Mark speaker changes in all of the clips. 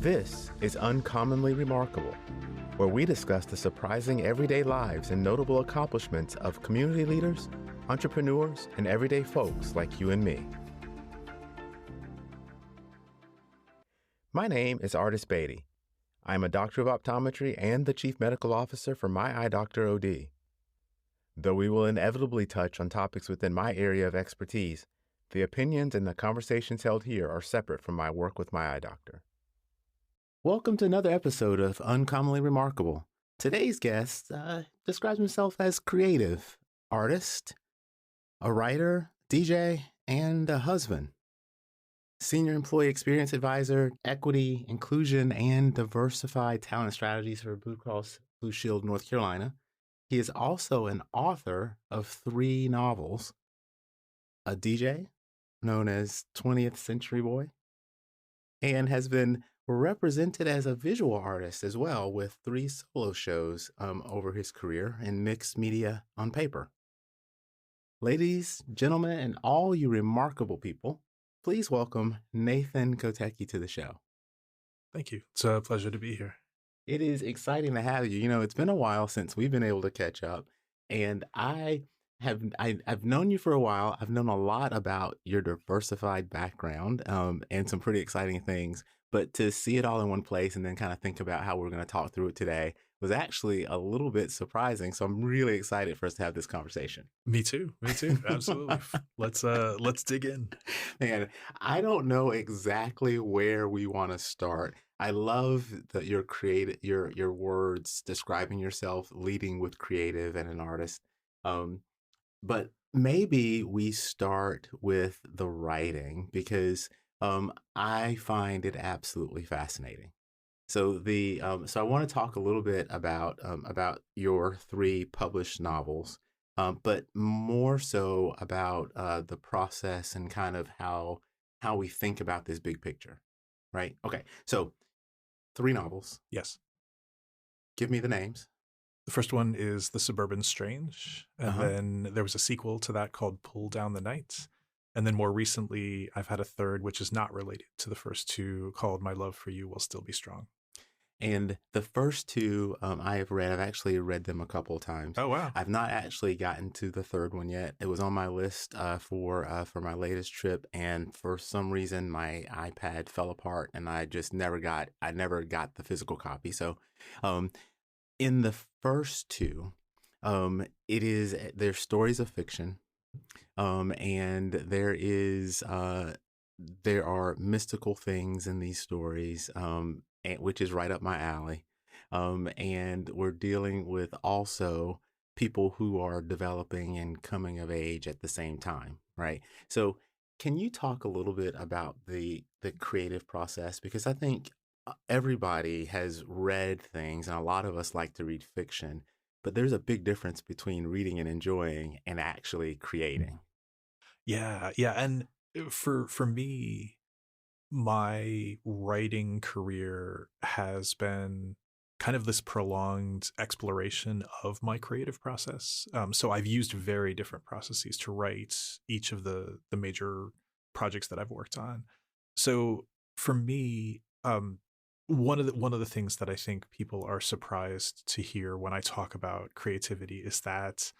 Speaker 1: This is Uncommonly Remarkable, where we discuss the surprising everyday lives and notable accomplishments of community leaders, entrepreneurs, and everyday folks like you and me. My name is Artis Beatty. I am a doctor of optometry and the chief medical officer for MyEyeDr OD. Though we will inevitably touch on topics within my area of expertise, the opinions and the conversations held here are separate from my work with my eye doctor. Welcome to another episode of Uncommonly Remarkable. Today's guest describes himself as creative, artist, a writer, DJ, and a husband. Senior Employee Experience Advisor, Equity, Inclusion, and Diversified Talent Strategies for Blue Cross Blue Shield, North Carolina. He is also an author of 3 novels, a DJ known as 20th Century Boy, and has been represented as a visual artist as well with 3 solo shows over his career in mixed media on paper. Ladies, gentlemen, and all you remarkable people, please welcome Nathan Kotecki to the show.
Speaker 2: Thank you. It's a pleasure to be here.
Speaker 1: It is exciting to have you. You know, it's been a while since we've been able to catch up, and I've known you for a while. I've known a lot about your diversified background and some pretty exciting things. But to see it all in one place and then kind of think about how we're going to talk through it today was actually a little bit surprising. So I'm really excited for us to have this conversation.
Speaker 2: Me too. Absolutely. Let's dig in.
Speaker 1: Man, I don't know exactly where we want to start. I love that your words describing yourself, leading with creative and an artist. But maybe we start with the writing because I find it absolutely fascinating. So I want to talk a little bit about your 3 published novels, but more so about the process and kind of how we think about this big picture, right? Okay, so 3 novels.
Speaker 2: Yes.
Speaker 1: Give me the names.
Speaker 2: The first one is The Suburban Strange, and then there was a sequel to that called Pull Down the Night. And then more recently, I've had a third, which is not related to the first 2, called My Love for You Will Still Be Strong.
Speaker 1: And the first 2 I have read. I've actually read them a couple of times.
Speaker 2: Oh, wow.
Speaker 1: I've not actually gotten to the third one yet. It was on my list for my latest trip. And for some reason, my iPad fell apart and I never got the physical copy. So in the first 2, they're stories of fiction. And there are mystical things in these stories, which is right up my alley. And we're dealing with also people who are developing and coming of age at the same time, right? So can you talk a little bit about the creative process? Because I think everybody has read things, and a lot of us like to read fiction, but there's a big difference between reading and enjoying and actually creating.
Speaker 2: Yeah. And for me, my writing career has been kind of this prolonged exploration of my creative process. So I've used very different processes to write each of the major projects that I've worked on. So for me, one of the things that I think people are surprised to hear when I talk about creativity is that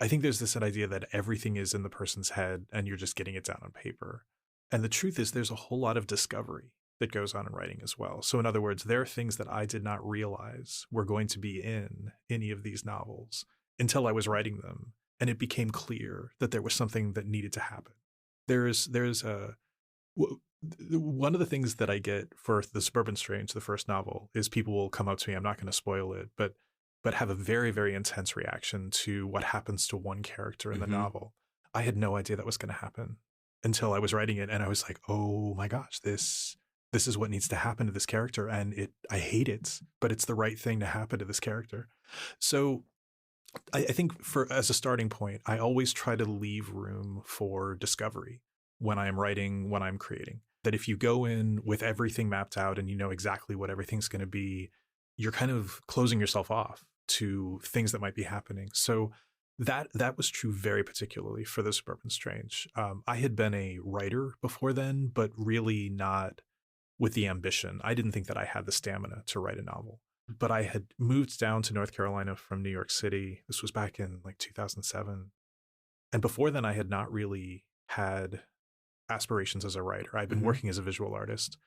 Speaker 2: I think there's this idea that everything is in the person's head and you're just getting it down on paper. And the truth is there's a whole lot of discovery that goes on in writing as well. So in other words, there are things that I did not realize were going to be in any of these novels until I was writing them. And it became clear that there was something that needed to happen. One of the things that I get for The Suburban Strange, the first novel, is people will come up to me, I'm not going to spoil it, but have a very, very intense reaction to what happens to one character in the novel. I had no idea that was going to happen until I was writing it. And I was like, oh my gosh, this is what needs to happen to this character. And I hate it, but it's the right thing to happen to this character. So I think as a starting point, I always try to leave room for discovery when I am writing, when I'm creating. That if you go in with everything mapped out and you know exactly what everything's going to be, you're kind of closing yourself off to things that might be happening. So that was true very particularly for The Suburban Strange. I had been a writer before then, but really not with the ambition. I didn't think that I had the stamina to write a novel, but I had moved down to North Carolina from New York City. This was back in like 2007. And before then, I had not really had aspirations as a writer. I'd been working as a visual artist.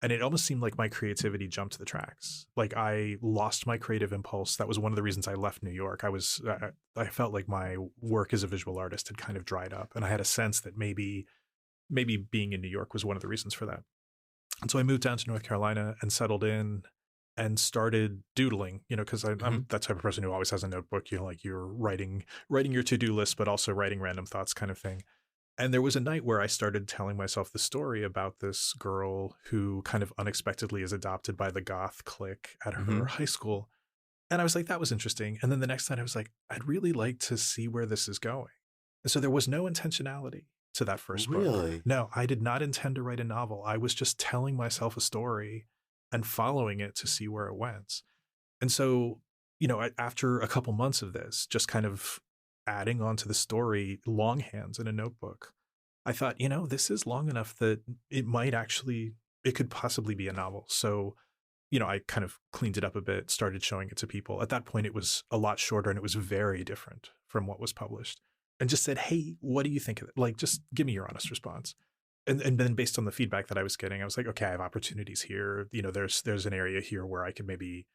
Speaker 2: And it almost seemed like my creativity jumped the tracks. Like I lost my creative impulse. That was one of the reasons I left New York. I felt like my work as a visual artist had kind of dried up. And I had a sense that maybe being in New York was one of the reasons for that. And so I moved down to North Carolina and settled in and started doodling, because I'm that type of person who always has a notebook, like you're writing your to-do list, but also writing random thoughts kind of thing. And there was a night where I started telling myself the story about this girl who kind of unexpectedly is adopted by the goth clique at her high school. And I was like, that was interesting. And then the next night I was like, I'd really like to see where this is going. And so there was no intentionality to that first book.
Speaker 1: Really?
Speaker 2: No, I did not intend to write a novel. I was just telling myself a story and following it to see where it went. And so, after a couple months of this, just kind of adding on to the story longhand in a notebook, I thought, this is long enough that it could possibly be a novel. So, I kind of cleaned it up a bit, started showing it to people. At that point, it was a lot shorter and it was very different from what was published. And just said, hey, what do you think of it? Like, just give me your honest response. And then based on the feedback that I was getting, I was like, okay, I have opportunities here. There's an area here where I could maybe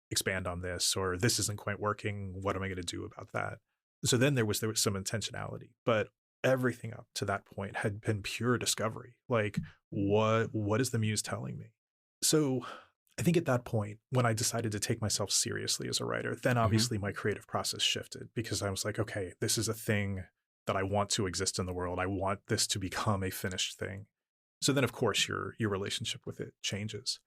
Speaker 2: expand on this, or this isn't quite working. What am I going to do about that? So then there was some intentionality, but everything up to that point had been pure discovery. Like, what is the muse telling me? So I think at that point, when I decided to take myself seriously as a writer, then obviously my creative process shifted, because I was like, okay, this is a thing that I want to exist in the world. I want this to become a finished thing. So then, of course, your relationship with it changes.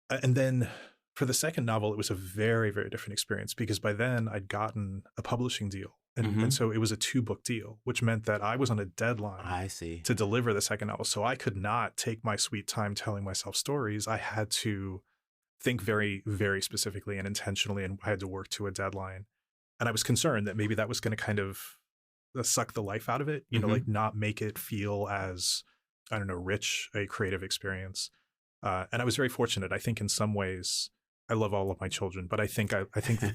Speaker 2: And then for the second novel, it was a very, very different experience, because by then I'd gotten a publishing deal. And so it was a 2-book deal, which meant that I was on a deadline to deliver the second novel. So I could not take my sweet time telling myself stories. I had to think very, very specifically and intentionally, and I had to work to a deadline. And I was concerned that maybe that was going to kind of suck the life out of it, like not make it feel as, I don't know, rich a creative experience. And I was very fortunate. I think in some ways, I love all of my children, but I think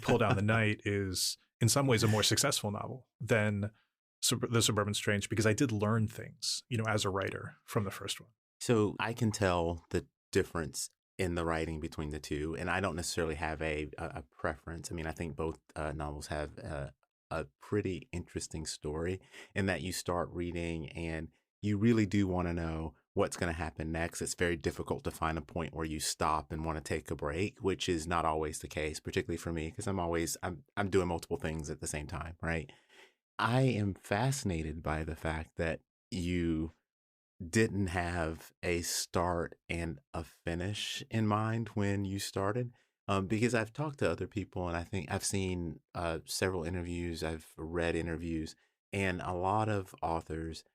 Speaker 2: Pull Down the Night is in some ways a more successful novel than The Suburban Strange, because I did learn things, as a writer from the first one.
Speaker 1: So I can tell the difference in the writing between the two, and I don't necessarily have a preference. I mean, I think both novels have a pretty interesting story in that you start reading and you really do want to know what's going to happen next. It's very difficult to find a point where you stop and want to take a break, which is not always the case, particularly for me, because I'm doing multiple things at the same time, right? I am fascinated by the fact that you didn't have a start and a finish in mind when you started. Because I've talked to other people, and I think I've seen several interviews, I've read interviews, and a lot of authors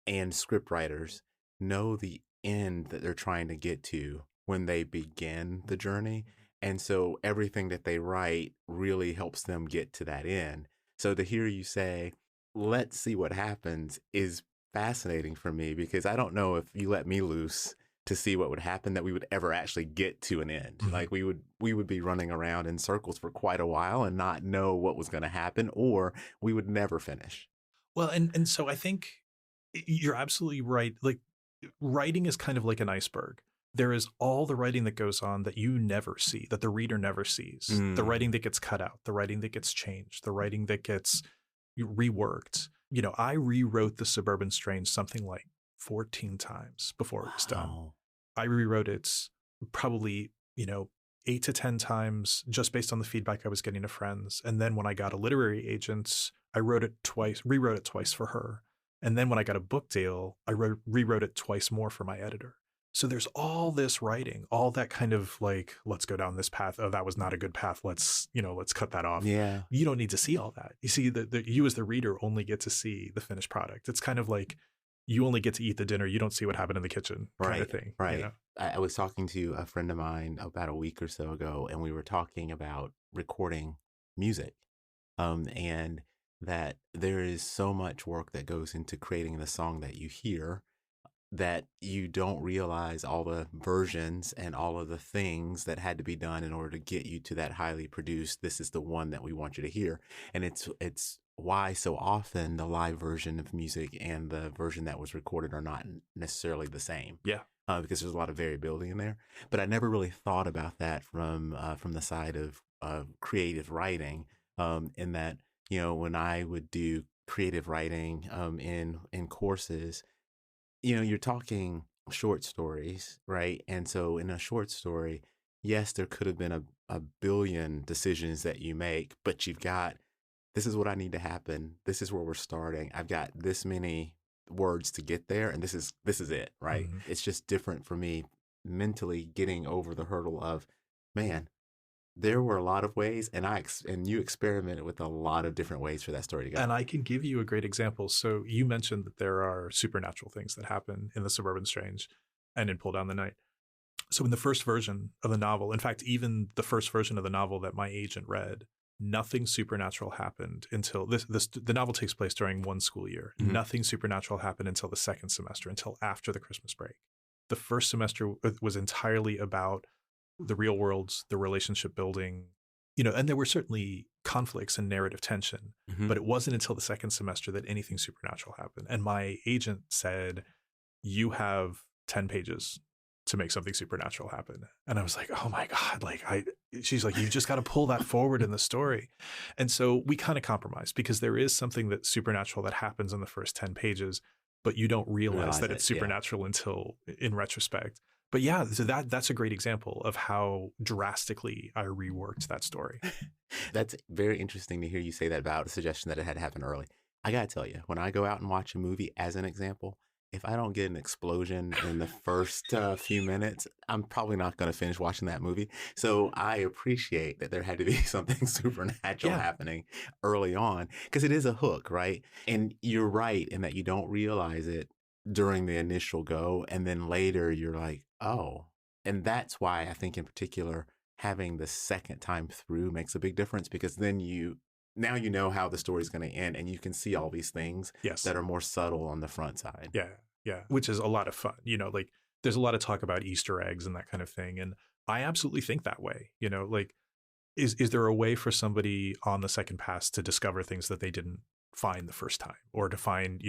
Speaker 1: and script writers know the end that they're trying to get to when they begin the journey. And so everything that they write really helps them get to that end. So to hear you say, let's see what happens, is fascinating for me, because I don't know if you let me loose to see what would happen that we would ever actually get to an end. Like we would be running around in circles for quite a while and not know what was going to happen, or we would never finish.
Speaker 2: Well, and so I think you're absolutely right. Like, writing is kind of like an iceberg. There is all the writing that goes on that you never see, that the reader never sees. The writing that gets cut out, the writing that gets changed, the writing that gets reworked. I rewrote The Suburban Strange something like 14 times before it was done. I rewrote it probably, 8 to 10 times just based on the feedback I was getting to friends. And then when I got a literary agent, I rewrote it twice for her. And then when I got a book deal, I rewrote it twice more for my editor. So there's all this writing, all that kind of like, let's go down this path. Oh, that was not a good path. Let's cut that off.
Speaker 1: Yeah.
Speaker 2: You don't need to see all that. You see, you as the reader only get to see the finished product. It's kind of like you only get to eat the dinner. You don't see what happened in the kitchen kind of thing.
Speaker 1: Right. I was talking to a friend of mine about a week or so ago, and we were talking about recording music, and that there is so much work that goes into creating the song that you hear that you don't realize all the versions and all of the things that had to be done in order to get you to that highly produced, this is the one that we want you to hear. And it's why so often the live version of music and the version that was recorded are not necessarily the same.
Speaker 2: Yeah.
Speaker 1: Because there's a lot of variability in there. But I never really thought about that from the side of creative writing, in that, when I would do creative writing in courses, you're talking short stories, right? And so in a short story, yes, there could have been a billion decisions that you make, but you've got, this is what I need to happen. This is where we're starting. I've got this many words to get there, and this is it, right?
Speaker 2: Mm-hmm.
Speaker 1: It's just different for me mentally getting over the hurdle of, man, there were a lot of ways, and you experimented with a lot of different ways for that story to go.
Speaker 2: And I can give you a great example. So you mentioned that there are supernatural things that happen in The Suburban Strange and in Pull Down the Night. So in the first version of the novel, in fact, even the first version of the novel that my agent read, nothing supernatural happened until the novel takes place during one school year. Mm-hmm. Nothing supernatural happened until the second semester, until after the Christmas break. The first semester was entirely about the real worlds, the relationship building, and there were certainly conflicts and narrative tension, mm-hmm. but it wasn't until the second semester that anything supernatural happened. And my agent said, you have 10 pages to make something supernatural happen. And I was like, oh my God, she's like, you just got to pull that forward in the story. And so we kind of compromised, because there is something that's supernatural that happens in the first 10 pages, but you don't realize that it's supernatural until in retrospect. But yeah, so that's a great example of how drastically I reworked that story.
Speaker 1: That's very interesting to hear you say that about a suggestion that it had happened early. I got to tell you, when I go out and watch a movie, as an example, if I don't get an explosion in the first few minutes, I'm probably not going to finish watching that movie. So I appreciate that there had to be something supernatural happening early on, because it is a hook, right? And you're right in that you don't realize it during the initial go, and then later you're like, oh. And that's why I think in particular having the second time through makes a big difference, because then now you know how the story's going to end, and you can see all these things that are more subtle on the front side.
Speaker 2: Yeah, which is a lot of fun. There's a lot of talk about Easter eggs and that kind of thing, and I absolutely think that way. Is there a way for somebody on the second pass to discover things that they didn't find the first time, or to find,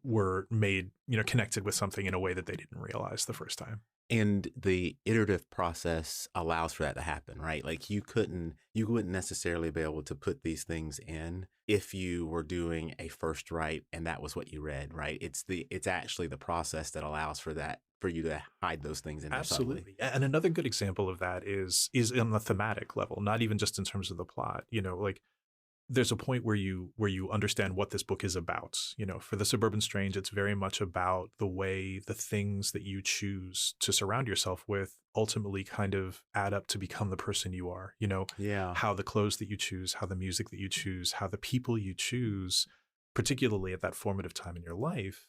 Speaker 2: were made, connected with something in a way that they didn't realize the first time?
Speaker 1: And the iterative process allows for that to happen, right? Like you wouldn't necessarily be able to put these things in if you were doing a first write and that was what you read, right? It's actually the process that allows for that, for you to hide those things in there.
Speaker 2: Absolutely. And another good example of that is on the thematic level, not even just in terms of the plot. There's a point where you understand what this book is about. For The Suburban Strange, it's very much about the way the things that you choose to surround yourself with ultimately kind of add up to become the person you are. How the clothes that you choose, how the music that you choose, how the people you choose, particularly at that formative time in your life,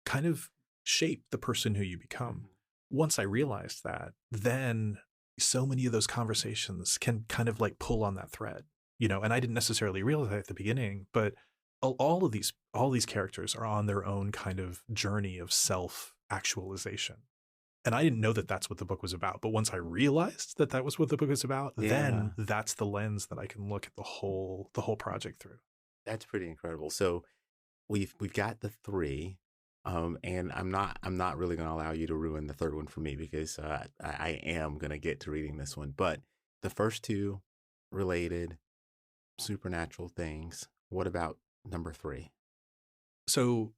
Speaker 2: kind of shape the person who you become. Once I realized that, then so many of those conversations can kind of pull on that thread. And I didn't necessarily realize that at the beginning, but all these characters are on their own kind of journey of self-actualization. And I didn't know that that's what the book was about. But once I realized that that was what the book was about, then that's the lens that I can look at the whole project through.
Speaker 1: That's pretty incredible. So we've got the three, and I'm not really going to allow you to ruin the third one for me, because I am going to get to reading this one. But the first two related supernatural things. What about number 3?
Speaker 2: So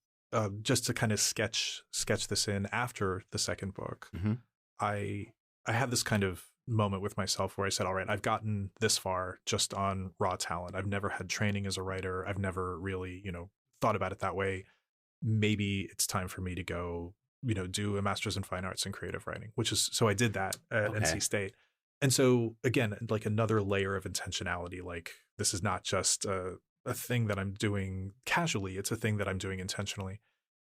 Speaker 2: just to kind of sketch this in after the second book, mm-hmm. I had this kind of moment with myself where I said, all right, I've gotten this far just on raw talent. I've never had training as a writer. I've never really, thought about it that way. Maybe it's time for me to go, do a master's in fine arts and creative writing, so I did that at NC State. And so again, another layer of intentionality, this is not just a thing that I'm doing casually. It's a thing that I'm doing intentionally.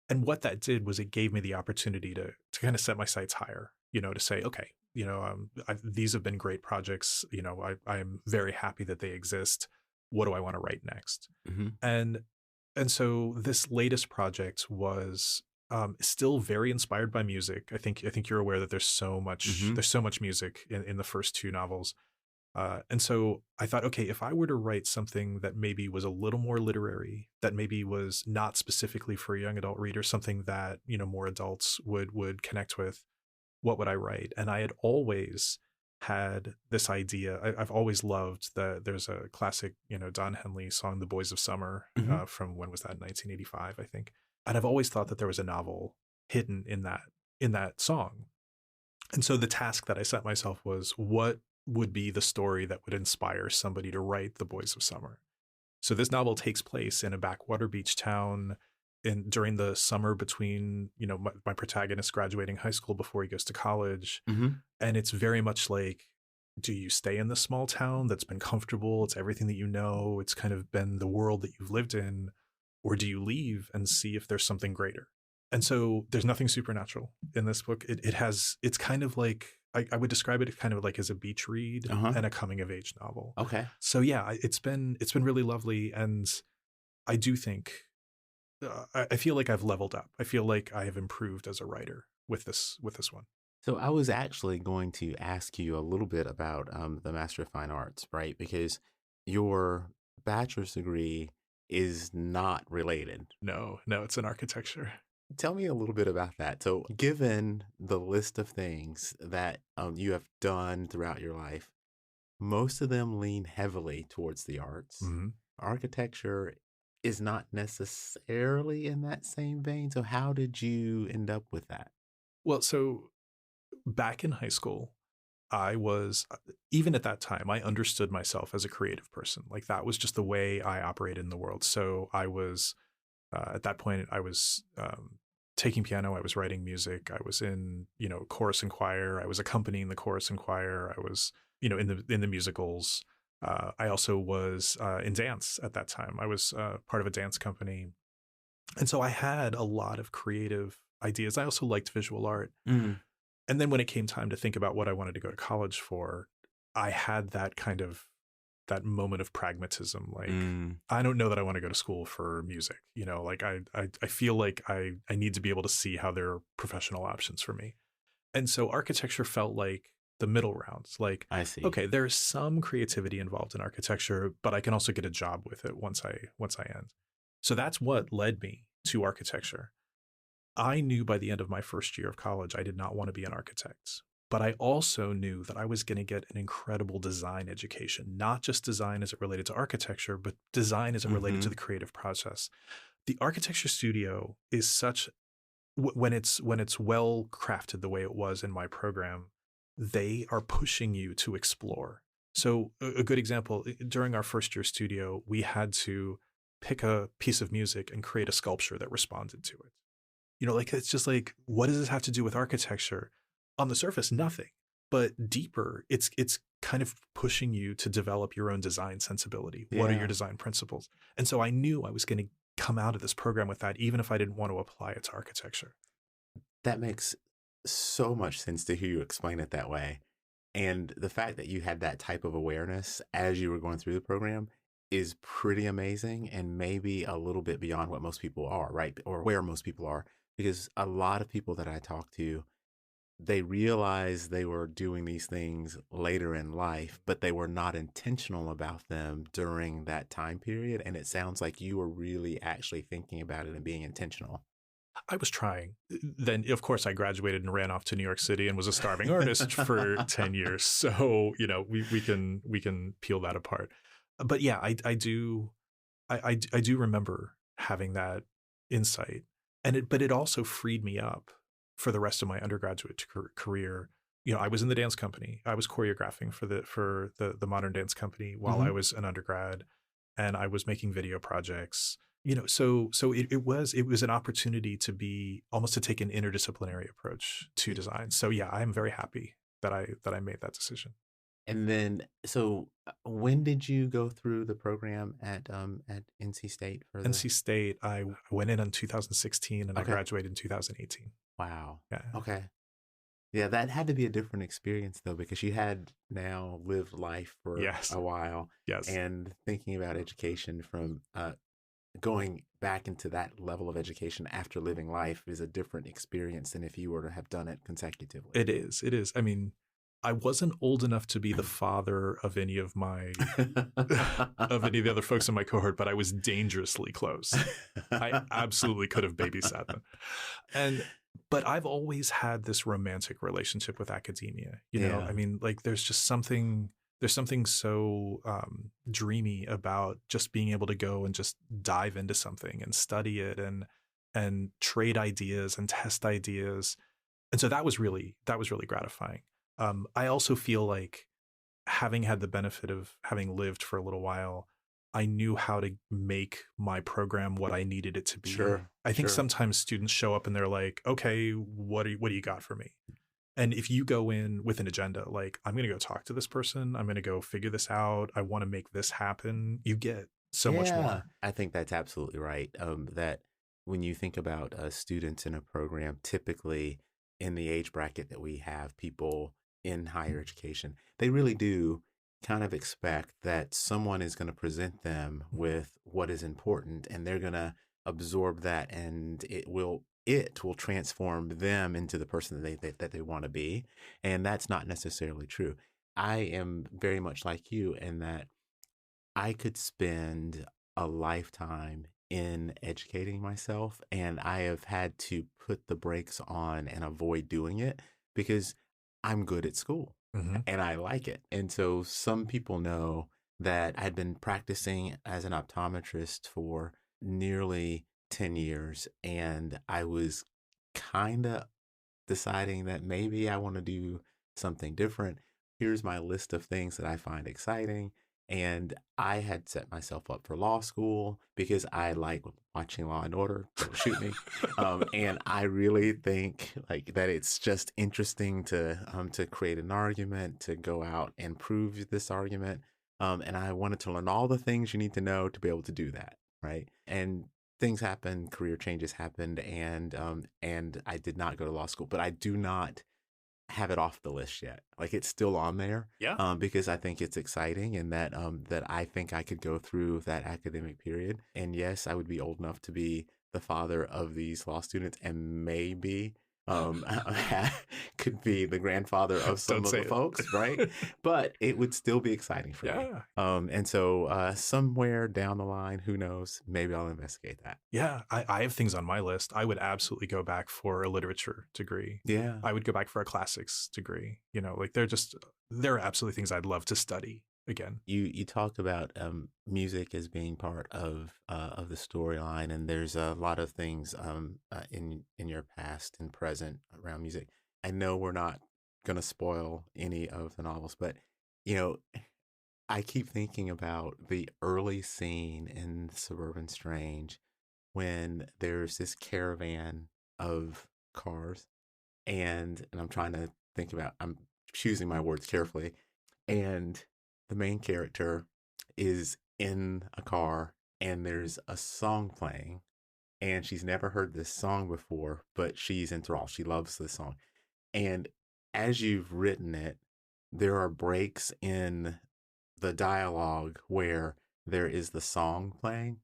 Speaker 2: And what that did was it gave me the opportunity to kind of set my sights higher, to say, okay, these have been great projects. I'm very happy that they exist. What do I want to write next? Mm-hmm. And so this latest project was Still very inspired by music. I think you're aware that
Speaker 1: Mm-hmm.
Speaker 2: there's so much music in the first two novels. And so I thought, okay, if I were to write something that maybe was a little more literary, that maybe was not specifically for a young adult reader, something that, more adults would connect with, what would I write? And I had always had this idea. I've always loved there's a classic, Don Henley song, The Boys of Summer,
Speaker 1: Mm-hmm.
Speaker 2: from when was that? 1985, I think. And I've always thought that there was a novel hidden in that song. And so the task that I set myself was, what would be the story that would inspire somebody to write The Boys of Summer? So this novel takes place in a backwater beach town during the summer between, my protagonist graduating high school before he goes to college.
Speaker 1: Mm-hmm.
Speaker 2: And it's very much like, do you stay in this small town that's been comfortable? It's everything that you know. It's kind of been the world that you've lived in. Or do you leave and see if there's something greater? And so there's nothing supernatural in this book. It's kind of like, I would describe it kind of like as a beach read and a coming of age novel.
Speaker 1: Okay.
Speaker 2: So yeah, it's been really lovely. And I do think, I feel like I've leveled up. I feel like I have improved as a writer with this one.
Speaker 1: So I was actually going to ask you a little bit about the Master of Fine Arts, right? Because your bachelor's degree is not related.
Speaker 2: No, it's an architecture.
Speaker 1: Tell me a little bit about that. So, given the list of things that you have done throughout your life, most of them lean heavily towards the arts.
Speaker 2: Mm-hmm.
Speaker 1: Architecture is not necessarily in that same vein. So, how did you end up with that?
Speaker 2: Well, so back in high school, I was, even at that time, I understood myself as a creative person. Like, that was just the way I operated in the world. So I was, at that point, I was taking piano. I was writing music. I was in, chorus and choir. I was accompanying the chorus and choir. I was, in the musicals. I also was in dance at that time. I was part of a dance company. And so I had a lot of creative ideas. I also liked visual art.
Speaker 1: Mm.
Speaker 2: And then when it came time to think about what I wanted to go to college for, I had that moment of pragmatism. Like, I don't know that I want to go to school for music. Like I feel like I need to be able to see how there are professional options for me. And so architecture felt like the middle rounds. Like,
Speaker 1: I see.
Speaker 2: okay, there's some creativity involved in architecture, but I can also get a job with it once I end. So that's what led me to architecture. I knew by the end of my first year of college, I did not want to be an architect, but I also knew that I was going to get an incredible design education, not just design as it related to architecture, but design as it related to the creative process. The architecture studio is such, when it's well crafted the way it was in my program, they are pushing you to explore. So a good example, during our first year studio, we had to pick a piece of music and create a sculpture that responded to it. Like, it's just like, what does this have to do with architecture? On the surface, nothing. But deeper, it's kind of pushing you to develop your own design sensibility. What are your design principles? And so I knew I was going to come out of this program with that, even if I didn't want to apply it to architecture.
Speaker 1: That makes so much sense to hear you explain it that way. And the fact that you had that type of awareness as you were going through the program is pretty amazing, and maybe a little bit beyond what most people are, right? Or where most people are. Because a lot of people that I talk to, they realize they were doing these things later in life, but they were not intentional about them during that time period. And it sounds like you were really actually thinking about it and being intentional.
Speaker 2: I was trying. Then, of course, I graduated and ran off to New York City and was a starving artist for 10 years. So, we can peel that apart. But yeah, I do remember having that insight. But it also freed me up for the rest of my undergraduate career. I was in the dance company. I was choreographing for the modern dance company while I was an undergrad, and I was making video projects. So it was an opportunity to take an interdisciplinary approach to design. So yeah, I'm very happy that I made that decision.
Speaker 1: And then, so when did you go through the program at NC State?
Speaker 2: NC State, I went in 2016 and I graduated in 2018.
Speaker 1: Wow.
Speaker 2: Yeah.
Speaker 1: Okay. Yeah, that had to be a different experience though, because you had now lived life for a while.
Speaker 2: Yes.
Speaker 1: And thinking about education from going back into that level of education after living life is a different experience than if you were to have done it consecutively.
Speaker 2: It is. It is. I mean, I wasn't old enough to be the father of any of of any of the other folks in my cohort, but I was dangerously close. I absolutely could have babysat them. But I've always had this romantic relationship with academia. You know, I mean, like there's something so dreamy about just being able to go and just dive into something and study it and trade ideas and test ideas. And so that was really gratifying. I also feel like, having had the benefit of having lived for a little while, I knew how to make my program what I needed it to be.
Speaker 1: Sure.
Speaker 2: I think sometimes students show up and they're like, okay, what do you got for me? And if you go in with an agenda, like, I'm going to go talk to this person, I'm going to go figure this out, I want to make this happen, you get so much more.
Speaker 1: I think that's absolutely right. That when you think about students in a program, typically in the age bracket that we have, people in higher education, they really do kind of expect that someone is going to present them with what is important, and they're going to absorb that, and it will transform them into the person that they want to be. And that's not necessarily true. I am very much like you in that I could spend a lifetime in educating myself, and I have had to put the brakes on and avoid doing it because I'm good at school and I like it. And so some people know that I'd been practicing as an optometrist for nearly 10 years, and I was kind of deciding that maybe I want to do something different. Here's my list of things that I find exciting. And I had set myself up for law school because I like watching Law and Order. Don't shoot me. And I really think like that it's just interesting to create an argument, to go out and prove this argument. And I wanted to learn all the things you need to know to be able to do that, right? And things happened, career changes happened, and I did not go to law school, but I do not have it off the list yet. Like, it's still on there. Because I think it's exciting, and that I think I could go through that academic period. And yes, I would be old enough to be the father of these law students, and maybe could be the grandfather of some of the folks, right? But it would still be exciting for me. And so somewhere down the line, who knows, maybe I'll investigate that.
Speaker 2: I have things on my list. I would absolutely go back for a literature degree. I would go back for a classics degree. You know, like there are absolutely things I'd love to study again.
Speaker 1: You talk about music as being part of the storyline, and there's a lot of things in your past and present around music. I know we're not going to spoil any of the novels, but you know, I keep thinking about the early scene in Suburban Strange when there's this caravan of cars, and I'm trying to think about, I'm choosing my words carefully, and the main character is in a car and there's a song playing, and she's never heard this song before, but she's enthralled. She loves this song. And as you've written it, there are breaks in the dialogue where there is the song playing.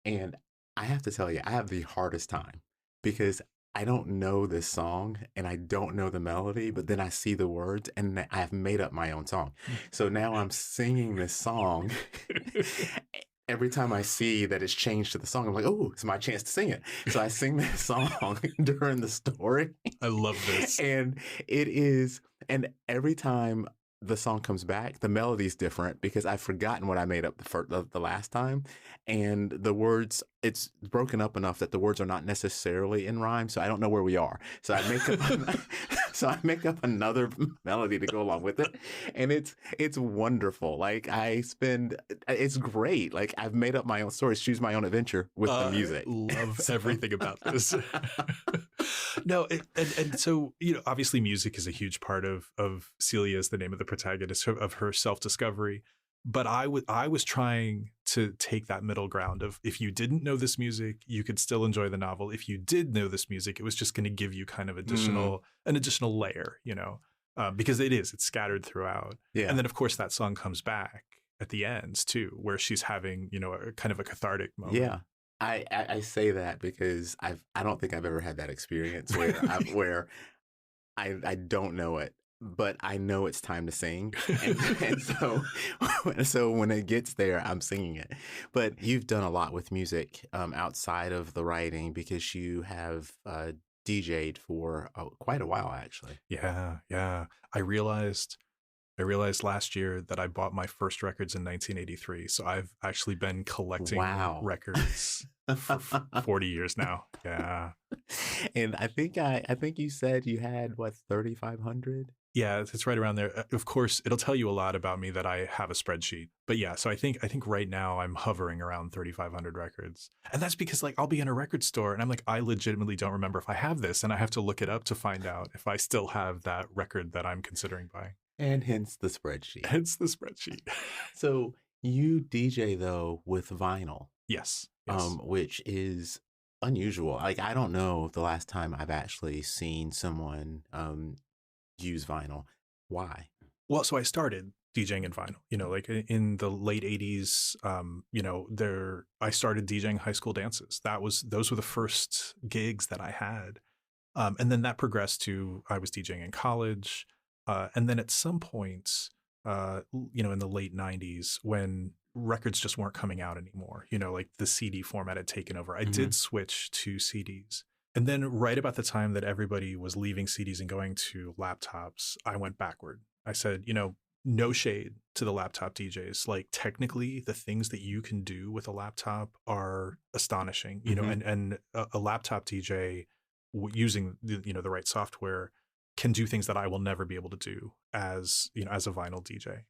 Speaker 1: And I have to tell you, I have the hardest time because I don't know this song and I don't know the melody, but then I see the words and I've made up my own song. So now I'm singing this song. Every time I see that it's changed to the song, I'm like, oh, it's my chance to sing it. So I sing this song during the story.
Speaker 2: I love this.
Speaker 1: And and every time the song comes back, the melody's different because I've forgotten what I made up the last time. And the words, it's broken up enough that the words are not necessarily in rhyme. So I don't know where we are. So I make up another melody to go along with it. And it's wonderful. Like it's great. Like I've made up my own stories, choose my own adventure with the music.
Speaker 2: Love everything about this. No, and so, you know, obviously music is a huge part of Celia as the name of the protagonist, of her self-discovery. But I was trying to take that middle ground of, if you didn't know this music, you could still enjoy the novel. If you did know this music, it was just going to give you kind of an additional layer, you know, because it's scattered throughout. And then, of course, that song comes back at the end, too, where she's having, you know, a kind of a cathartic moment.
Speaker 1: I say that because I don't think I've ever had that experience where I don't know it, but I know it's time to sing, and so when it gets there, I'm singing it. But you've done a lot with music outside of the writing because you have DJ'd for quite a while, actually.
Speaker 2: Yeah, yeah. I realized last year that I bought my first records in 1983. So I've actually been collecting
Speaker 1: Wow.
Speaker 2: records for 40 years now. Yeah.
Speaker 1: And I think you said you had what 3,500?
Speaker 2: Yeah, it's right around there. Of course, it'll tell you a lot about me that I have a spreadsheet. But yeah, so I think right now I'm hovering around 3,500 records. And that's because like I'll be in a record store and I'm like, I legitimately don't remember if I have this, and I have to look it up to find out if I still have that record that I'm considering buying.
Speaker 1: And hence the spreadsheet.
Speaker 2: Hence the spreadsheet.
Speaker 1: So you DJ though with vinyl,
Speaker 2: Yes. Yes.
Speaker 1: which is unusual. Like I don't know the last time I've actually seen someone use vinyl. Why?
Speaker 2: Well, so I started DJing in vinyl, like in the late 80s. I started DJing high school dances. Those were the first gigs that I had. And then that progressed to I was DJing in college. And then at some point, in the late 90s, when records just weren't coming out anymore, like the CD format had taken over, I did switch to CDs. And then right about the time that everybody was leaving CDs and going to laptops, I went backward. I said, no shade to the laptop DJs. Like technically the things that you can do with a laptop are astonishing, and a laptop DJ using the right software can do things that I will never be able to do as a vinyl DJ.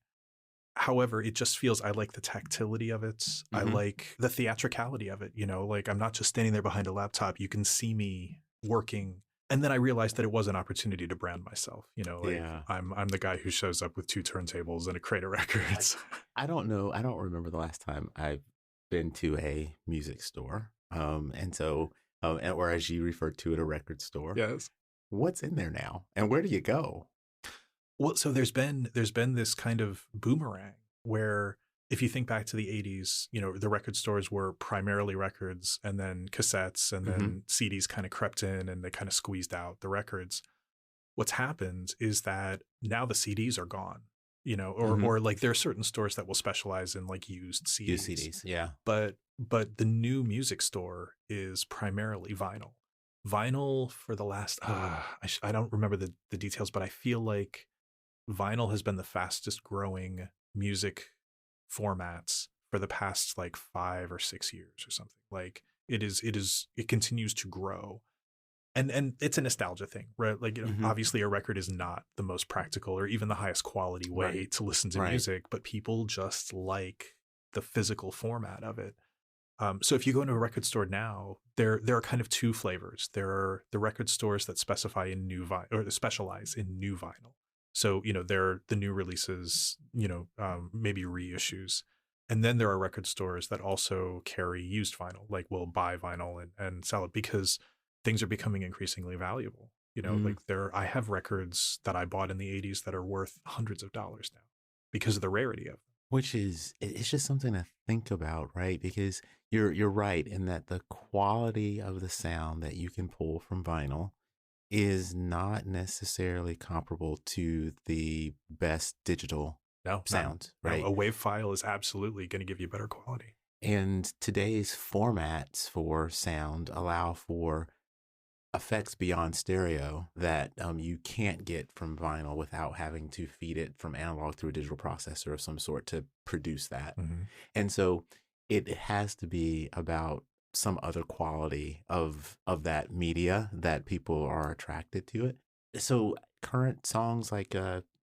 Speaker 2: However, it just feels, I like the tactility of it. I like the theatricality of it. Like I'm not just standing there behind a laptop. You can see me working. And then I realized that it was an opportunity to brand myself.
Speaker 1: Yeah.
Speaker 2: I'm the guy who shows up with 2 turntables and a crate of records.
Speaker 1: I don't know. I don't remember the last time I've been to a music store. And so, or as you referred to it, a record store.
Speaker 2: Yes.
Speaker 1: What's in there now, and where do you go?
Speaker 2: Well, so there's been this kind of boomerang where if you think back to the 80s, the record stores were primarily records and then cassettes and then CDs kind of crept in and they kind of squeezed out the records. What's happened is that now the CDs are gone, or like there are certain stores that will specialize in like used CDs.
Speaker 1: Used CDs, yeah.
Speaker 2: But the new music store is primarily vinyl. Vinyl for the last, I don't remember the details, but I feel like vinyl has been the fastest growing music formats for the past like 5 or 6 years or something. Like it continues to grow. And it's a nostalgia thing, right? Like, obviously a record is not the most practical or even the highest quality way to listen to music, but people just like the physical format of it. So if you go into a record store now, there are kind of 2 flavors. There are the record stores that specialize in new vinyl. So, they're the new releases, maybe reissues. And then there are record stores that also carry used vinyl, like will buy vinyl and sell it because things are becoming increasingly valuable. Like I have records that I bought in the 80s that are worth hundreds of dollars now because of the rarity of them.
Speaker 1: Which is, it's just something to think about, right? Because you're right in that the quality of the sound that you can pull from vinyl is not necessarily comparable to the best digital sound, right?
Speaker 2: No, a WAV file is absolutely going to give you better quality.
Speaker 1: And today's formats for sound allow for effects beyond stereo that you can't get from vinyl without having to feed it from analog through a digital processor of some sort to produce that. And so it has to be about some other quality of that media that people are attracted to it. So current songs, like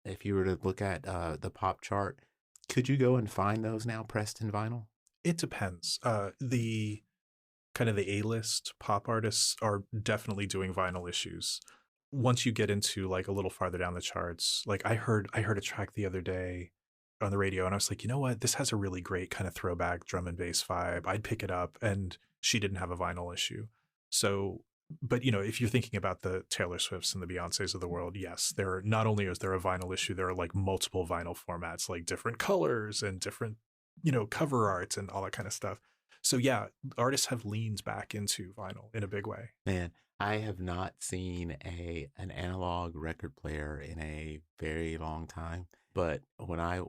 Speaker 1: if you were to look at the pop chart, could you go and find those now pressed in vinyl?
Speaker 2: It depends. The kind of the A-list pop artists are definitely doing vinyl issues. Once you get into like a little farther down the charts, like I heard a track the other day on the radio and I was like, you know what, this has a really great kind of throwback drum and bass vibe. I'd pick it up, and she didn't have a vinyl issue. So, but if you're thinking about the Taylor Swifts and the Beyoncés of the world, yes, not only is there a vinyl issue, there are like multiple vinyl formats, like different colors and different, cover art and all that kind of stuff. So yeah, artists have leaned back into vinyl in a big way.
Speaker 3: Man, I have not seen an analog record player in a very long time. But when I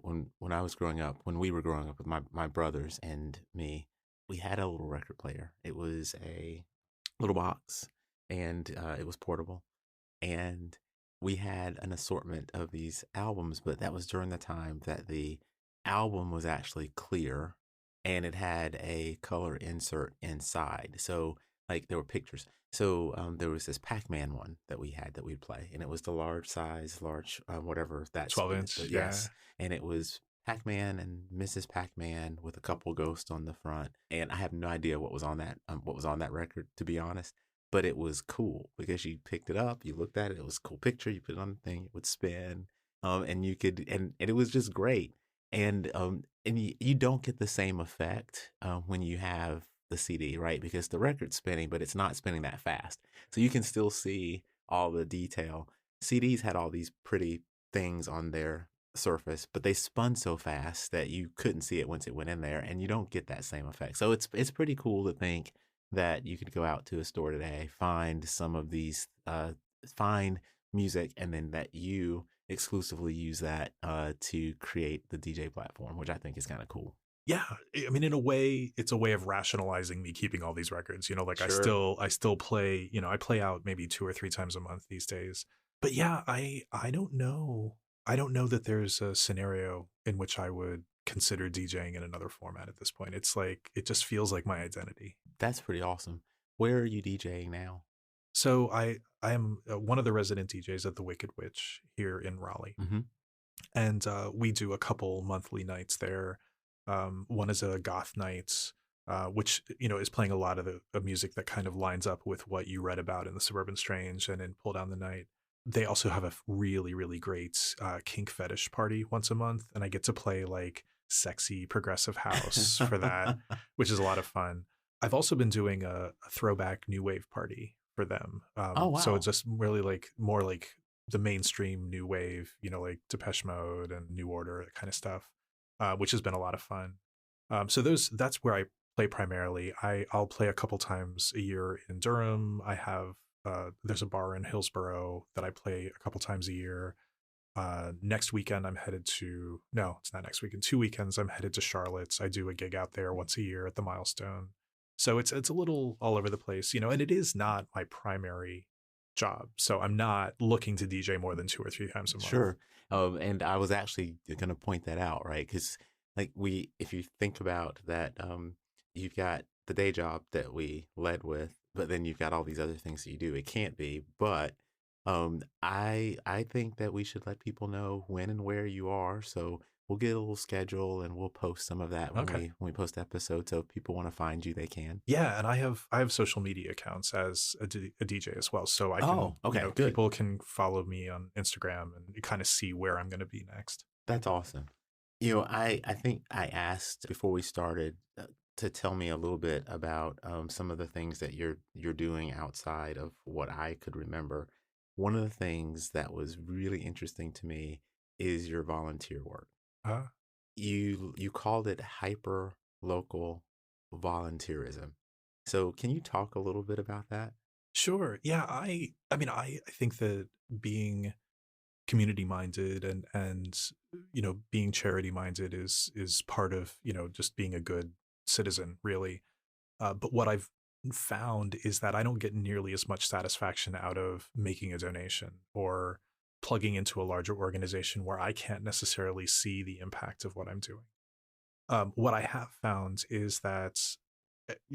Speaker 3: was growing up, when we were growing up with my brothers and me, we had a little record player. It was a little box, and it was portable. And we had an assortment of these albums, but that was during the time that the album was actually clear and it had a color insert inside. So, like, there were pictures. So, there was this Pac-Man one that we had that we'd play, and it was the large size, whatever that's
Speaker 2: 12-inch,
Speaker 3: yes, and it was Pac-Man and Mrs. Pac-Man with a couple ghosts on the front, and I have no idea what was on that record, to be honest. But it was cool because you picked it up, you looked at it, it was a cool picture, you put it on the thing, it would spin, and you could, and it was just great. And you don't get the same effect when you have the CD, right? Because the record's spinning, but it's not spinning that fast. So you can still see all the detail. CDs had all these pretty things on their surface, but they spun so fast that you couldn't see it once it went in there, and you don't get that same effect. So it's pretty cool to think that you could go out to a store today, find some of these, find music, and then that you exclusively use that to create the DJ platform, which I think is kind of cool.
Speaker 2: Yeah, I mean, in a way, it's a way of rationalizing me keeping all these records. You know, like
Speaker 3: Sure.
Speaker 2: I still play. You know, I play out maybe 2 or 3 times a month these days. But yeah, I don't know. I don't know that there's a scenario in which I would consider DJing in another format at this point. It's like it just feels like my identity.
Speaker 3: That's pretty awesome. Where are you DJing now?
Speaker 2: So I am one of the resident DJs at the Wicked Witch here in Raleigh,
Speaker 3: Mm-hmm.
Speaker 2: and we do a couple monthly nights there. One is a goth night, which is playing a lot of the music that kind of lines up with what you read about in the Suburban Strange and in Pull Down the Night. They also have a really really great kink fetish party once a month, and I get to play like sexy progressive house for that, which is a lot of fun. I've also been doing a throwback new wave party for them.
Speaker 3: Oh,
Speaker 2: So
Speaker 3: wow.
Speaker 2: it's just really like more like the mainstream new wave, like Depeche Mode and New Order, that kind of stuff, which has been a lot of fun. So that's where I play primarily. I'll play a couple times a year in Durham. I have there's a bar in Hillsborough that I play a couple times a year. Next weekend I'm headed to no, it's not next weekend. 2 weekends I'm headed to Charlotte. I do a gig out there once a year at the Milestone. So it's a little all over the place, and it is not my primary job. So I'm not looking to DJ more than 2 or 3 times a month.
Speaker 3: Sure. And I was actually going to point that out, right? Because if you think about that, you've got the day job that we led with, but then you've got all these other things that you do. It can't be, but I think that we should let people know when and where you are. So we'll get a little schedule and we'll post some of that when
Speaker 2: Okay.
Speaker 3: we post episodes. So if people want to find you, they can.
Speaker 2: Yeah, and I have social media accounts as a DJ as well, so I can,
Speaker 3: Oh, okay, good.
Speaker 2: people can follow me on Instagram and kind of see where I'm going to be next.
Speaker 3: That's awesome. I think I asked before we started to tell me a little bit about some of the things that you're doing outside of what I could remember. One of the things that was really interesting to me is your volunteer work.
Speaker 2: Uh,
Speaker 3: You called it hyper local volunteerism. So can you talk a little bit about that?
Speaker 2: sure. Yeah, I mean I think that being community minded and being charity minded is part of just being a good citizen, really. But what I've found is that I don't get nearly as much satisfaction out of making a donation or plugging into a larger organization where I can't necessarily see the impact of what I'm doing. What I have found is that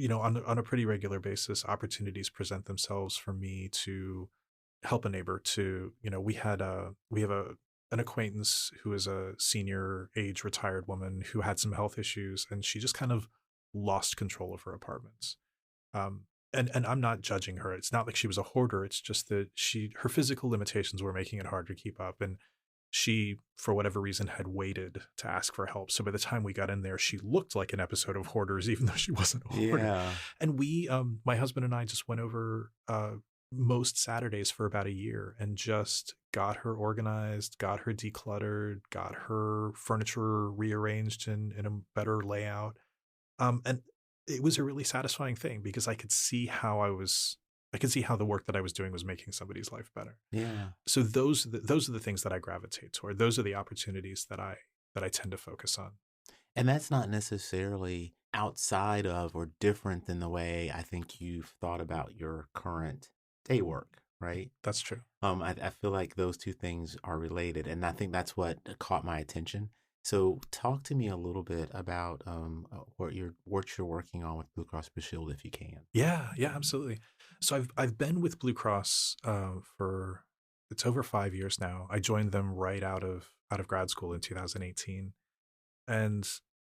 Speaker 2: on a pretty regular basis, opportunities present themselves for me to help a neighbor. To we have an acquaintance who is a senior age retired woman who had some health issues, and she just kind of lost control of her apartments. Um, and I'm not judging her. It's not like she was a hoarder. It's just that her physical limitations were making it hard to keep up. And she, for whatever reason, had waited to ask for help. So by the time we got in there, she looked like an episode of Hoarders, even though she wasn't a hoarder.
Speaker 3: Yeah.
Speaker 2: And my husband and I just went over most Saturdays for about a year and just got her organized, got her decluttered, got her furniture rearranged in a better layout. And it was a really satisfying thing because I could see how the work that I was doing was making somebody's life better.
Speaker 3: Yeah.
Speaker 2: So those are the things that I gravitate toward. Those are the opportunities that I tend to focus on.
Speaker 3: And that's not necessarily outside of or different than the way I think you've thought about your current day work, right?
Speaker 2: That's true.
Speaker 3: I feel like those two things are related, and I think that's what caught my attention. So, talk to me a little bit about what you're working on with Blue Cross Blue Shield, if you can.
Speaker 2: Yeah, absolutely. So I've been with Blue Cross for it's over 5 years now. I joined them right out of grad school in 2018, and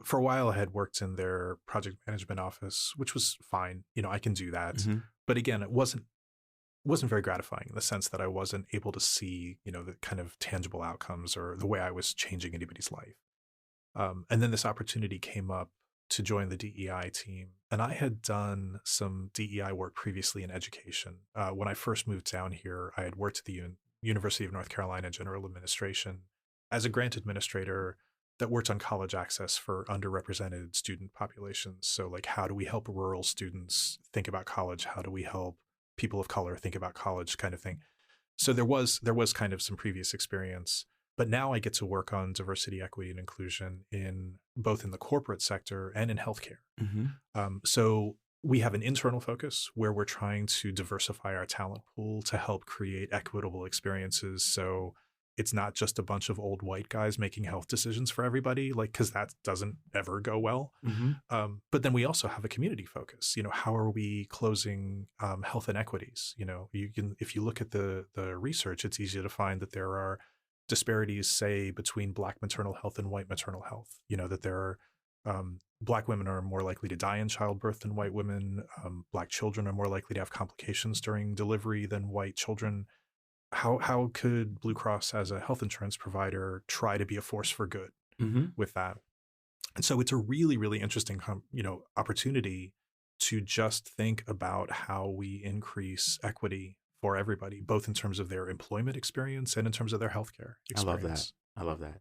Speaker 2: for a while I had worked in their project management office, which was fine. I can do that,
Speaker 3: Mm-hmm.
Speaker 2: but again, it wasn't very gratifying in the sense that I wasn't able to see the kind of tangible outcomes or the way I was changing anybody's life. And then this opportunity came up to join the DEI team. And I had done some DEI work previously in education. When I first moved down here, I had worked at the University of North Carolina General Administration as a grant administrator that worked on college access for underrepresented student populations. So like, how do we help rural students think about college? How do we help people of color think about college, kind of thing? So there was kind of some previous experience. But now I get to work on diversity, equity, and inclusion in both in the corporate sector and in healthcare.
Speaker 3: Mm-hmm.
Speaker 2: So we have an internal focus where we're trying to diversify our talent pool to help create equitable experiences. So it's not just a bunch of old white guys making health decisions for everybody, because that doesn't ever go well.
Speaker 3: Mm-hmm.
Speaker 2: But then we also have a community focus. How are we closing health inequities? If you look at the research, it's easy to find that there are disparities, say, between Black maternal health and white maternal health. That there are Black women are more likely to die in childbirth than white women. Black children are more likely to have complications during delivery than white children. How could Blue Cross as a health insurance provider try to be a force for good
Speaker 3: Mm-hmm.
Speaker 2: with that? And so it's a really, really interesting opportunity to just think about how we increase equity for everybody, both in terms of their employment experience and in terms of their healthcare experience.
Speaker 3: I love that.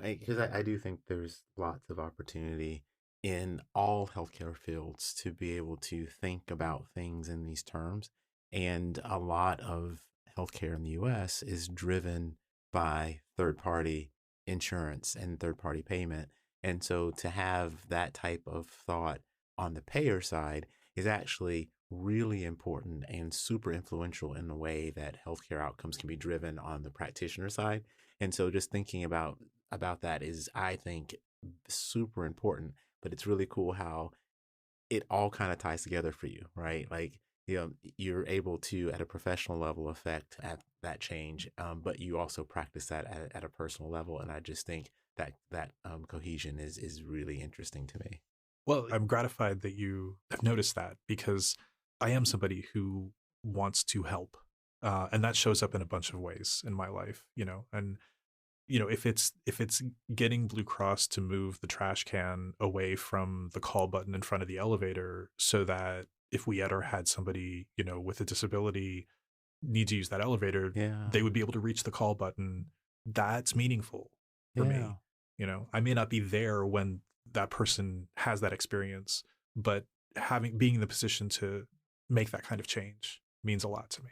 Speaker 3: Because I do think there's lots of opportunity in all healthcare fields to be able to think about things in these terms. And a lot of healthcare in the US is driven by third-party insurance and third-party payment. And so to have that type of thought on the payer side is actually really important and super influential in the way that healthcare outcomes can be driven on the practitioner side. And so just thinking about that is, I think, super important. But it's really cool how it all kind of ties together for you, right? Like, you're able to, at a professional level, affect at that change, but you also practice that at a personal level. And I just think that cohesion is really interesting to me.
Speaker 2: Well, I'm gratified that you have noticed that, because I am somebody who wants to help. And that shows up in a bunch of ways in my life, and, if it's getting Blue Cross to move the trash can away from the call button in front of the elevator so that if we ever had somebody, with a disability need to use that elevator, they would be able to reach the call button. That's meaningful for me. I may not be there when that person has that experience, but being in the position to make that kind of change means a lot to me.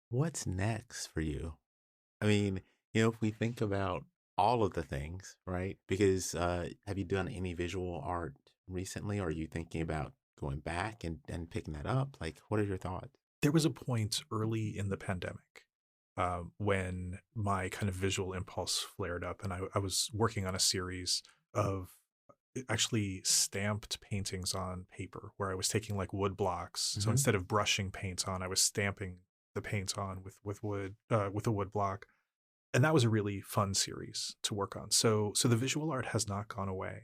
Speaker 3: What's next for you? I mean, if we think about all of the things, right? Because have you done any visual art recently? Or are you thinking about going back and picking that up? Like, what are your thoughts?
Speaker 2: There was a point early in the pandemic when my kind of visual impulse flared up, and I was working on a series of actually stamped paintings on paper, where I was taking like wood blocks.
Speaker 3: Mm-hmm.
Speaker 2: So instead of brushing paint on, I was stamping the paint on with wood, with a wood block. And that was a really fun series to work on. So the visual art has not gone away.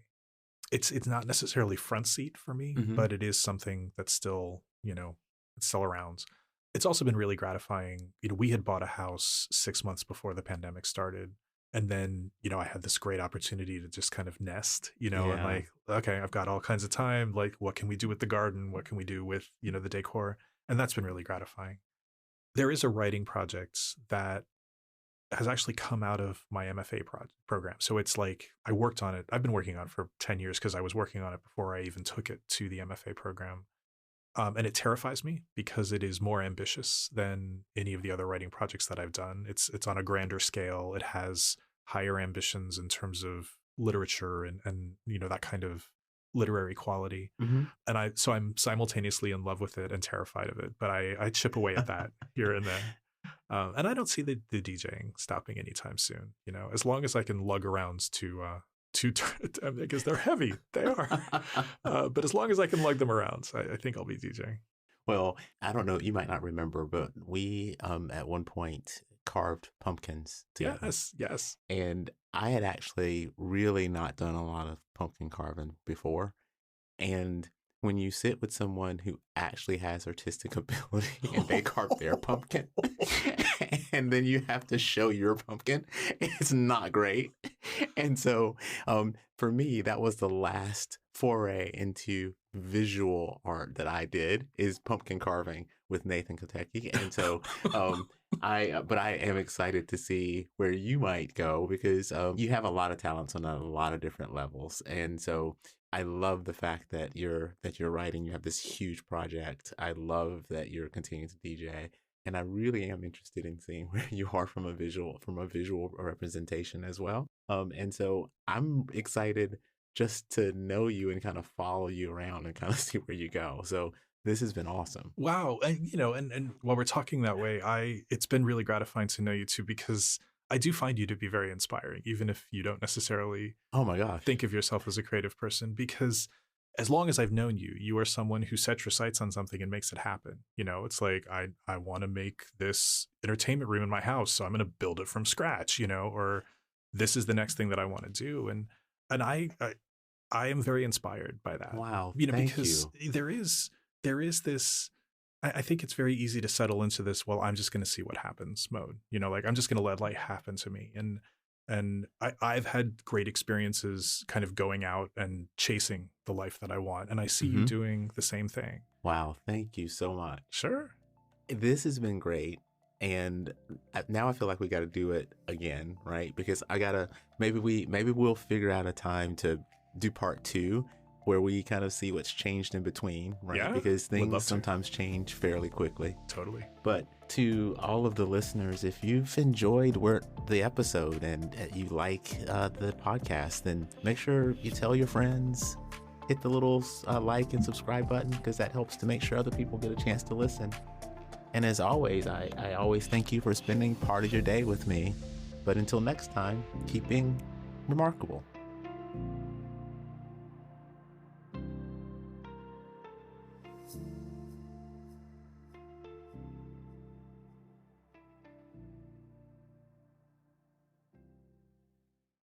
Speaker 2: It's not necessarily front seat for me,
Speaker 3: Mm-hmm.
Speaker 2: but it is something that's still, it's still around. It's also been really gratifying. We had bought a house 6 months before the pandemic started. And then, I had this great opportunity to just kind of nest, and like, okay, I've got all kinds of time. Like, what can we do with the garden? What can we do with, the decor? And that's been really gratifying. There is a writing project that has actually come out of my MFA program. So it's like I worked on it. I've been working on it for 10 years because I was working on it before I even took it to the MFA program. And it terrifies me because it is more ambitious than any of the other writing projects that I've done. It's on a grander scale. It has higher ambitions in terms of literature and that kind of literary quality.
Speaker 3: Mm-hmm.
Speaker 2: And I'm simultaneously in love with it and terrified of it. But I chip away at that here and there. And I don't see the DJing stopping anytime soon. As long as I can lug around to because they're heavy. They are. But as long as I can lug them around, I think I'll be DJing.
Speaker 3: Well, I don't know. You might not remember, but we at one point carved pumpkins together.
Speaker 2: Yes.
Speaker 3: And I had actually really not done a lot of pumpkin carving before. And when you sit with someone who actually has artistic ability and they carve their pumpkin and then you have to show your pumpkin, it's not great. And so for me, that was the last foray into visual art that I did, is pumpkin carving with Nathan Kotecki. And so I am excited to see where you might go, because you have a lot of talents on a lot of different levels. And so I love the fact that you're writing. You have this huge project. I love that you're continuing to DJ, and I really am interested in seeing where you are from a visual representation as well. And so I'm excited just to know you and kind of follow you around and kind of see where you go. So this has been awesome.
Speaker 2: Wow. And while we're talking that way, it's been really gratifying to know you too, because I do find you to be very inspiring, even if you don't necessarily think of yourself as a creative person, because as long as I've known you, you are someone who sets your sights on something and makes it happen. It's like, I want to make this entertainment room in my house, so I'm going to build it from scratch, or this is the next thing that I want to do. And I am very inspired by that.
Speaker 3: Wow.
Speaker 2: Because there is this, I think it's very easy to settle into this, well, I'm just going to see what happens mode, like I'm just going to let life happen to me. And I've had great experiences kind of going out and chasing the life that I want. And I see you doing the same thing.
Speaker 3: Wow. Thank you so much.
Speaker 2: Sure.
Speaker 3: This has been great. And now I feel like we got to do it again, right? Because maybe we'll figure out a time to do part 2, where we kind of see what's changed in between, right?
Speaker 2: Yeah,
Speaker 3: because things sometimes change fairly quickly.
Speaker 2: Totally.
Speaker 3: But to all of the listeners, if you've enjoyed the episode and you like the podcast, then make sure you tell your friends, hit the little like and subscribe button, because that helps to make sure other people get a chance to listen. And as always, I always thank you for spending part of your day with me. But until next time, keep being remarkable.